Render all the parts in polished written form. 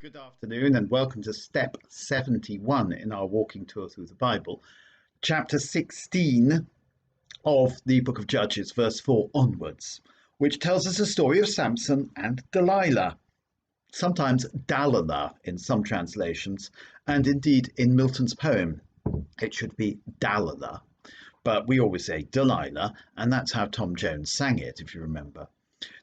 Good afternoon and welcome to step 71 in our walking tour through the Bible, chapter 16 of the book of Judges, verse 4 onwards, which tells us the story of Samson and Delilah, sometimes Dalila in some translations, and indeed in Milton's poem it should be Dalila, but we always say Delilah, and that's how Tom Jones sang it, if you remember.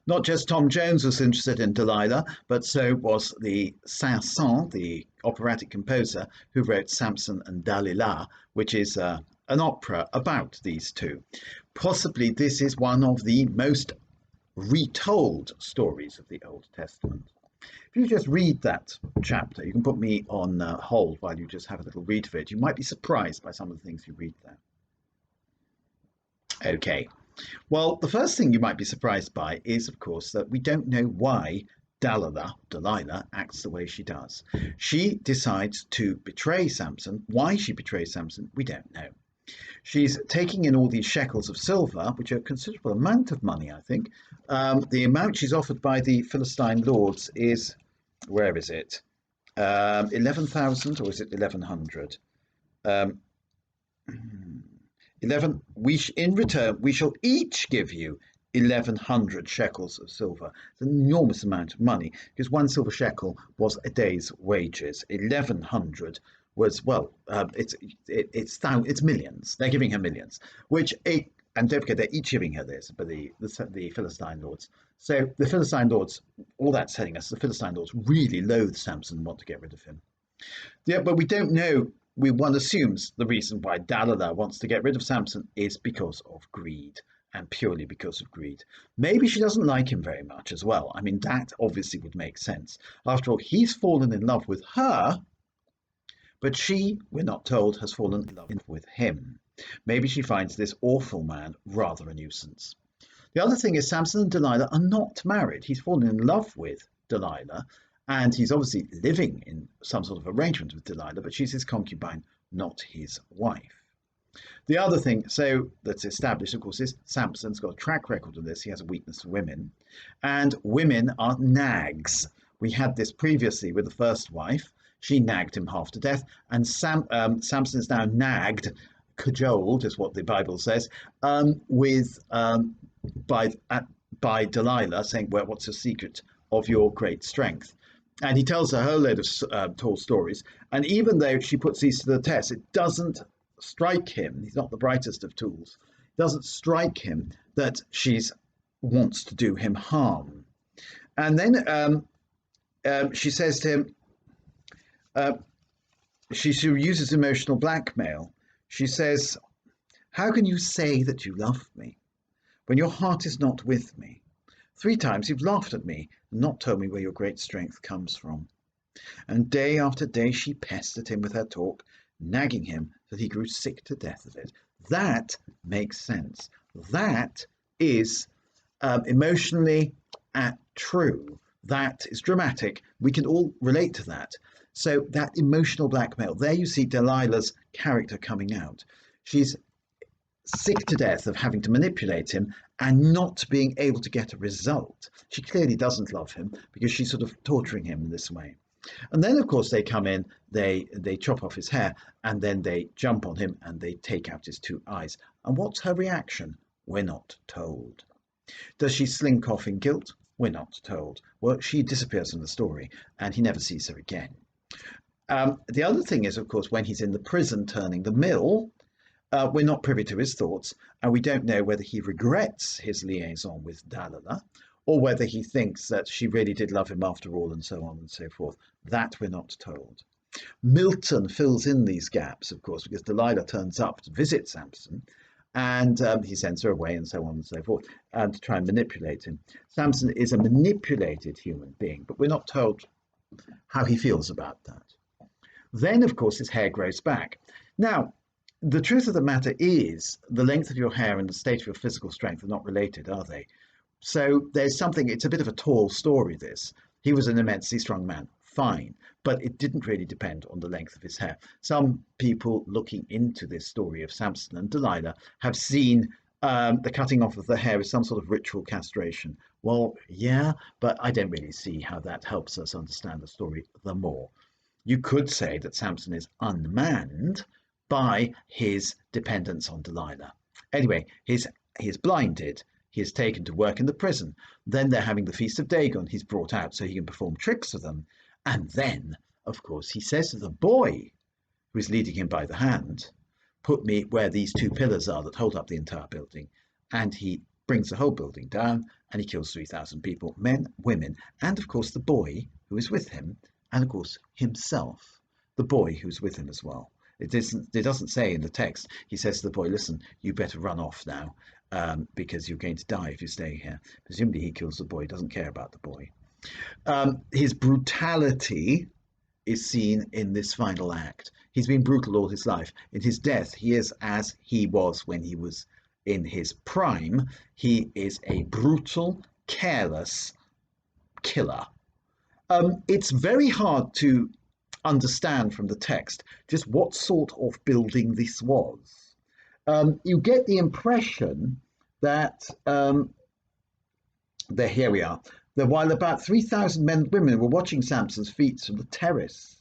Not just Tom Jones was interested in Delilah, but so was the Samson, the operatic composer, who wrote Samson and Dalila, which is an opera about these two. Possibly this is one of the most retold stories of the Old Testament. If you just read that chapter, you can put me on hold while you just have a little read of it. You might be surprised by some of the things you read there. Okay. Well, the first thing you might be surprised by is, of course, that we don't know why Delilah acts the way she does. She decides to betray Samson. Why she betrays Samson, we don't know. She's taking in all these shekels of silver, which are a considerable amount of money, I think. The amount she's offered by the Philistine lords is, where is it? 11,000 or is it 1,100? 11. In return, we shall each give you 1,100 shekels of silver. It's an enormous amount of money because one silver shekel was a day's wages. 1,100 was, well, it's millions. They're giving her millions, and don't forget, they're each giving her this, but the Philistine lords. So the Philistine lords, all that's telling us, the Philistine lords really loathe Samson and want to get rid of him. Yeah, but we don't know. One assumes the reason why Dalila wants to get rid of Samson is because of greed, and purely because of greed. Maybe she doesn't like him very much as well. I mean, that obviously would make sense. After all, he's fallen in love with her, but she, we're not told, has fallen in love with him. Maybe she finds this awful man rather a nuisance. The other thing is Samson and Delilah are not married. He's fallen in love with Delilah, and he's obviously living in some sort of arrangement with Delilah, but she's his concubine, not his wife. The other thing, so that's established, of course, is Samson's got a track record of this. He has a weakness for women, and women are nags. We had this previously with the first wife. She nagged him half to death, and Samson is now nagged, cajoled, is what the Bible says, by Delilah, saying, "Well, what's the secret of your great strength?" And he tells her a whole load of tall stories. And even though she puts these to the test, it doesn't strike him. He's not the brightest of tools. It doesn't strike him that she wants to do him harm. And then she says to him, she uses emotional blackmail. She says, "How can you say that you love me when your heart is not with me? 3 times you've laughed at me and not told me where your great strength comes from." And day after day she pestered him with her talk, nagging him that he grew sick to death of it. That makes sense. That is emotionally true. That is dramatic. We can all relate to that. So that emotional blackmail, there you see Delilah's character coming out. She's sick to death of having to manipulate him and not being able to get a result. She clearly doesn't love him because she's sort of torturing him in this way. And then, of course, they come in, they chop off his hair, and then they jump on him and they take out his 2 eyes. And what's her reaction? We're not told. Does she slink off in guilt? We're not told. Well, she disappears from the story and he never sees her again. The other thing is, of course, when he's in the prison turning the mill, we're not privy to his thoughts, and we don't know whether he regrets his liaison with Dalila or whether he thinks that she really did love him after all, and so on and so forth. That we're not told. Milton fills in these gaps, of course, because Delilah turns up to visit Samson, and he sends her away, and so on and so forth, and to try and manipulate him. Samson is a manipulated human being, but we're not told how he feels about that. Then, of course, his hair grows back. Now, the truth of the matter is the length of your hair and the state of your physical strength are not related, are they? So there's something, it's a bit of a tall story, this. He was an immensely strong man, fine, but it didn't really depend on the length of his hair. Some people looking into this story of Samson and Delilah have seen the cutting off of the hair is some sort of ritual castration. Well, yeah, but I don't really see how that helps us understand the story the more. You could say that Samson is unmanned by his dependence on Delilah. Anyway, he is blinded. He is taken to work in the prison. Then they're having the Feast of Dagon. He's brought out so he can perform tricks for them. And then, of course, he says to the boy who is leading him by the hand, put me where these two pillars are that hold up the entire building. And he brings the whole building down and he kills 3,000 people, men, women, and of course the boy who is with him, and of course himself, the boy who's with him as well. It doesn't say in the text. He says to the boy, listen, you better run off now because you're going to die if you stay here. Presumably he kills the boy, he doesn't care about the boy. His brutality is seen in this final act. He's been brutal all his life. In his death, he is as he was when he was in his prime. He is a brutal, careless killer. It's very hard to understand from the text just what sort of building this was. You get the impression that here we are, that while about 3,000 men and women were watching Samson's feats from the terrace,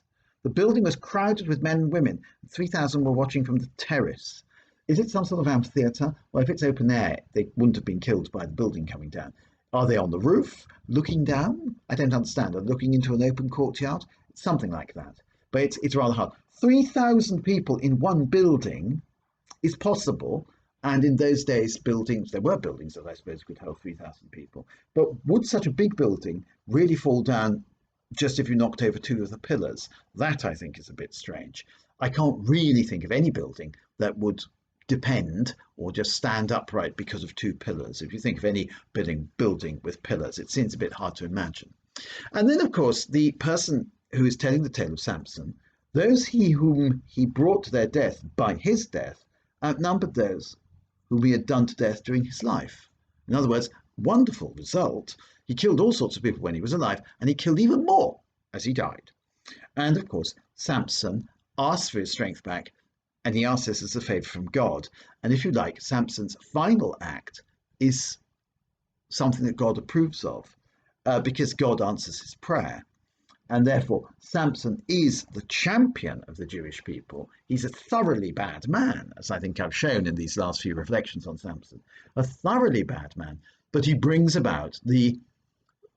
the building was crowded with men and women. 3,000 were watching from the terrace. Is it some sort of amphitheatre? Well, if it's open air, they wouldn't have been killed by the building coming down. Are they on the roof, looking down? I don't understand. Are they looking into an open courtyard? Something like that. But it's rather hard. 3,000 people in one building is possible. And in those days, buildings, there were buildings that I suppose could hold 3,000 people. But would such a big building really fall down just if you knocked over two of the pillars? That, I think, is a bit strange. I can't really think of any building that would depend or just stand upright because of two pillars. If you think of any building with pillars, it seems a bit hard to imagine. And then, of course, the person who is telling the tale of Samson, those whom he brought to their death by his death outnumbered those whom he had done to death during his life. In other words, wonderful result. He killed all sorts of people when he was alive, and he killed even more as he died. And of course, Samson asked for his strength back, and he asked this as a favor from God. And if you like, Samson's final act is something that God approves of because God answers his prayer. And therefore, Samson is the champion of the Jewish people. He's a thoroughly bad man, as I think I've shown in these last few reflections on Samson. A thoroughly bad man, but he brings about the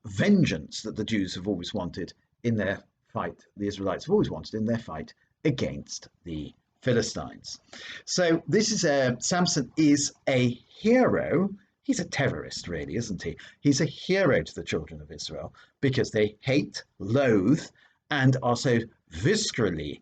vengeance that the Jews have always wanted in their fight, the Israelites have always wanted in their fight against the Philistines. So this is Samson is a hero. He's a terrorist, really, isn't he? He's a hero to the children of Israel because they hate, loathe, and are so viscerally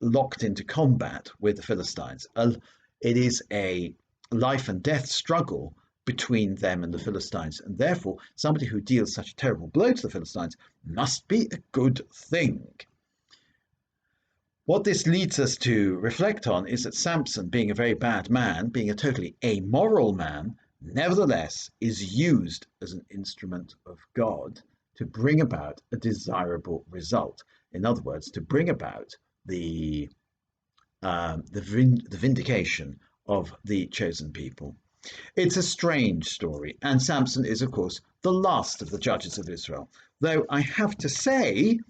locked into combat with the Philistines. It is a life and death struggle between them and the Philistines, and therefore somebody who deals such a terrible blow to the Philistines must be a good thing. What this leads us to reflect on is that Samson, being a very bad man, being a totally amoral man, nevertheless is used as an instrument of God to bring about a desirable result. In other words, to bring about the vindication of the chosen people. It's a strange story, and Samson is, of course, the last of the judges of Israel. Though I have to say,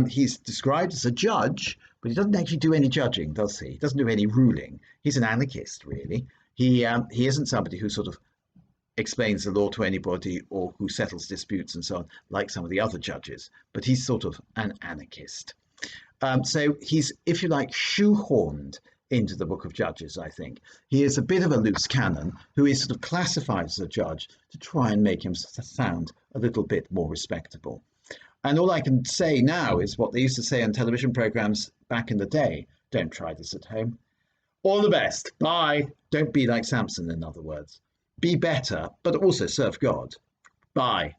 he's described as a judge, but he doesn't actually do any judging, does he? He doesn't do any ruling. He's an anarchist, really. He isn't somebody who sort of explains the law to anybody or who settles disputes and so on, like some of the other judges, but he's sort of an anarchist. So he's, if you like, shoehorned into the book of Judges, I think. He is a bit of a loose cannon who is sort of classified as a judge to try and make him sound a little bit more respectable. And all I can say now is what they used to say on television programs back in the day. Don't try this at home. All the best. Bye. Don't be like Samson, in other words. Be better, but also serve God. Bye.